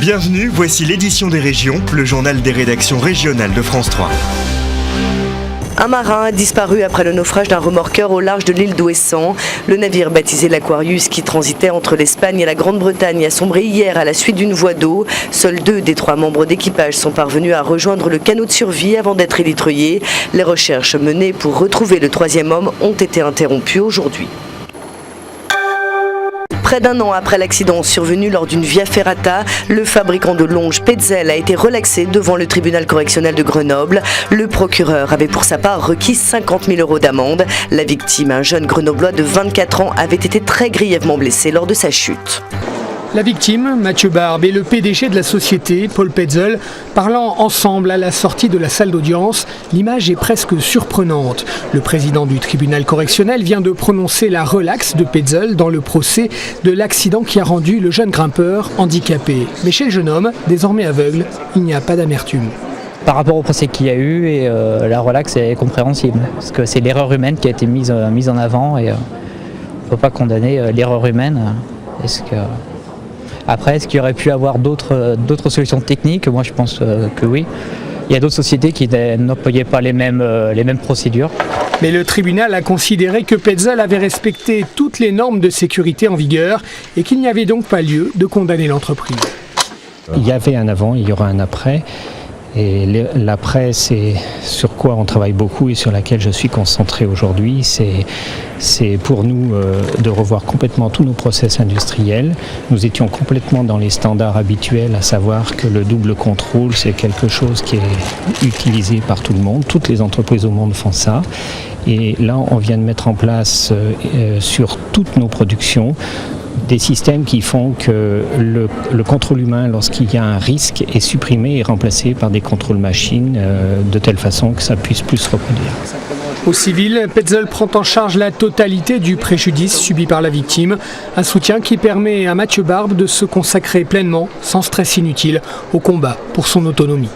Bienvenue, voici l'édition des régions, le journal des rédactions régionales de France 3. Un marin a disparu après le naufrage d'un remorqueur au large de l'île d'Ouessant. Le navire baptisé l'Aquarius, qui transitait entre l'Espagne et la Grande-Bretagne, a sombré hier à la suite d'une voie d'eau. Seuls 2 des 3 membres d'équipage sont parvenus à rejoindre le canot de survie avant d'être élitreillés. Les recherches menées pour retrouver le 3e homme ont été interrompues aujourd'hui. Près d'un an après l'accident survenu lors d'une Via Ferrata, le fabricant de longes Petzl a été relaxé devant le tribunal correctionnel de Grenoble. Le procureur avait pour sa part requis 50 000 € d'amende. La victime, un jeune grenoblois de 24 ans, avait été très grièvement blessé lors de sa chute. La victime, Mathieu Barbe, et le PDG de la société, Paul Petzl, parlant ensemble à la sortie de la salle d'audience. L'image est presque surprenante. Le président du tribunal correctionnel vient de prononcer la relaxe de Petzl dans le procès de l'accident qui a rendu le jeune grimpeur handicapé. Mais chez le jeune homme, désormais aveugle, il n'y a pas d'amertume. Par rapport au procès qu'il y a eu, et la relaxe est compréhensible, parce que c'est l'erreur humaine qui a été mise en avant, et on ne peut pas condamner l'erreur humaine. Après, est-ce qu'il y aurait pu avoir d'autres solutions techniques ? Moi, je pense que oui. Il y a d'autres sociétés qui n'employaient pas les mêmes procédures. Mais le tribunal a considéré que Petzl avait respecté toutes les normes de sécurité en vigueur et qu'il n'y avait donc pas lieu de condamner l'entreprise. Il y avait un avant, il y aura un après. Et l'après, c'est sur quoi on travaille beaucoup et sur laquelle je suis concentré aujourd'hui. C'est pour nous de revoir complètement tous nos process industriels. Nous étions complètement dans les standards habituels, à savoir que le double contrôle, c'est quelque chose qui est utilisé par tout le monde. Toutes les entreprises au monde font ça. Et là, on vient de mettre en place sur toutes nos productions des systèmes qui font que le contrôle humain, lorsqu'il y a un risque, est supprimé et remplacé par des contrôles machines de telle façon que ça puisse plus se reproduire. Au civil, Petzl prend en charge la totalité du préjudice subi par la victime, un soutien qui permet à Mathieu Barbe de se consacrer pleinement, sans stress inutile, au combat pour son autonomie.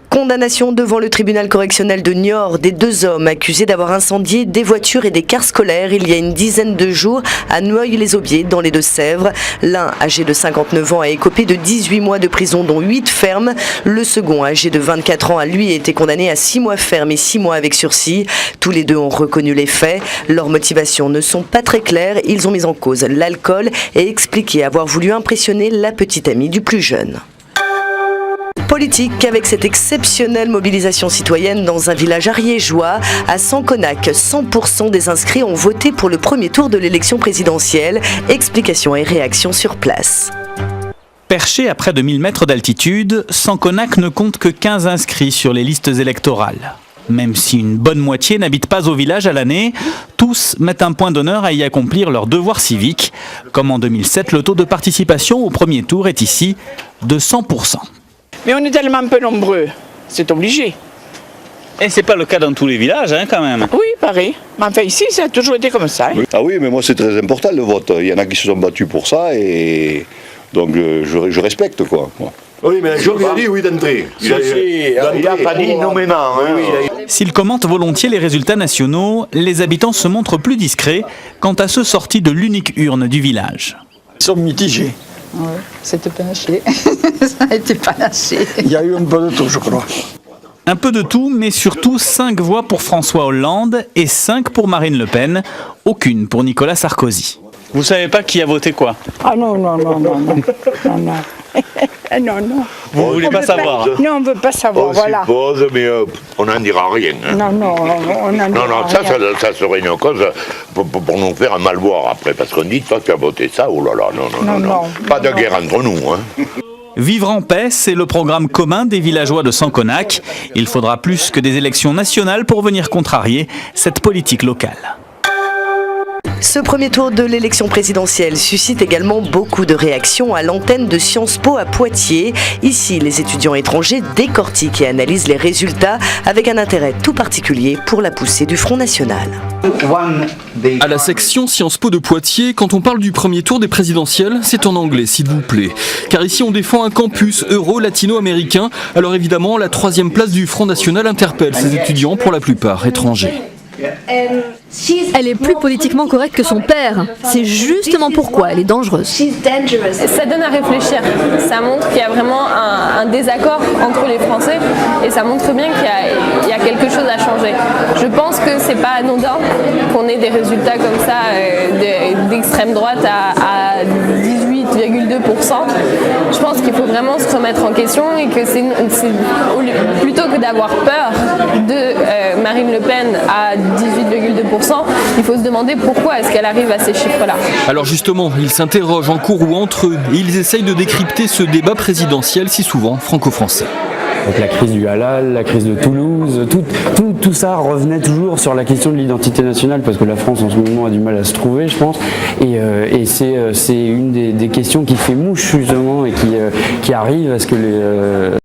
Condamnation devant le tribunal correctionnel de Niort des 2 hommes accusés d'avoir incendié des voitures et des cars scolaires il y a une dizaine de jours à Noailles-les-Aubiers dans les Deux-Sèvres. L'un, âgé de 59 ans, a écopé de 18 mois de prison dont 8 fermes. Le second, âgé de 24 ans, a lui été condamné à 6 mois ferme et 6 mois avec sursis. Tous les 2 ont reconnu les faits. Leurs motivations ne sont pas très claires. Ils ont mis en cause l'alcool et expliqué avoir voulu impressionner la petite amie du plus jeune. Politique avec cette exceptionnelle mobilisation citoyenne dans un village ariégeois. À Sanconac, 100% des inscrits ont voté pour le premier tour de l'élection présidentielle. Explications et réactions sur place. Perché à près de 1000 mètres d'altitude, Sanconac ne compte que 15 inscrits sur les listes électorales. Même si une bonne moitié n'habite pas au village à l'année, tous mettent un point d'honneur à y accomplir leur devoir civique. Comme en 2007, le taux de participation au premier tour est ici de 100%. Mais on est tellement peu nombreux, c'est obligé. Et c'est pas le cas dans tous les villages, quand même. Oui, pareil. Mais enfin, ici, ça a toujours été comme ça. Oui. Ah oui, mais moi, c'est très important, le vote. Il y en a qui se sont battus pour ça, et donc je respecte, quoi. Oui, mais je lui ai dit oui d'entrée. Il n'a pas dit nommément. S'ils commentent volontiers les résultats nationaux, les habitants se montrent plus discrets quant à ceux sortis de l'unique urne du village. Ils sont mitigés. Oui, c'était panaché. Ça a été panaché. Il y a eu un peu de tout, je crois. Un peu de tout, mais surtout 5 voix pour François Hollande et 5 pour Marine Le Pen, aucune pour Nicolas Sarkozy. Vous savez pas qui a voté quoi ? Ah non. Non. Vous voulez pas savoir ? Non, on veut pas savoir, voilà. On suppose, mais on n'en dira rien. Non, on n'en dira rien. Ça serait une cause pour nous faire un mal voir après, parce qu'on dit, toi tu as voté ça, oh là là, non. Pas de guerre entre nous, Vivre en paix, c'est le programme commun des villageois de Sanconac. Il faudra plus que des élections nationales pour venir contrarier cette politique locale. Ce premier tour de l'élection présidentielle suscite également beaucoup de réactions à l'antenne de Sciences Po à Poitiers. Ici, les étudiants étrangers décortiquent et analysent les résultats avec un intérêt tout particulier pour la poussée du Front National. À la section Sciences Po de Poitiers, quand on parle du premier tour des présidentielles, c'est en anglais, s'il vous plaît. Car ici, on défend un campus euro-latino-américain. Alors évidemment, la 3e place du Front National interpelle ces étudiants, pour la plupart étrangers. Elle est plus politiquement correcte que son père. C'est justement pourquoi elle est dangereuse. Ça donne à réfléchir. Ça montre qu'il y a vraiment un désaccord entre les Français et ça montre bien qu'il y a quelque chose à changer. Je pense que c'est pas anodin qu'on ait des résultats comme ça d'extrême droite à 18,2%. Je pense qu'il faut vraiment se remettre en question et que plutôt que d'avoir peur de Marine Le Pen à 18,2%, il faut se demander pourquoi est-ce qu'elle arrive à ces chiffres-là. Alors justement, ils s'interrogent en cours ou entre eux et ils essayent de décrypter ce débat présidentiel si souvent franco-français. Donc la crise du halal, la crise de Toulouse, tout ça revenait toujours sur la question de l'identité nationale parce que la France en ce moment a du mal à se trouver, je pense. Et c'est une des questions qui fait mouche justement et qui arrive à ce que les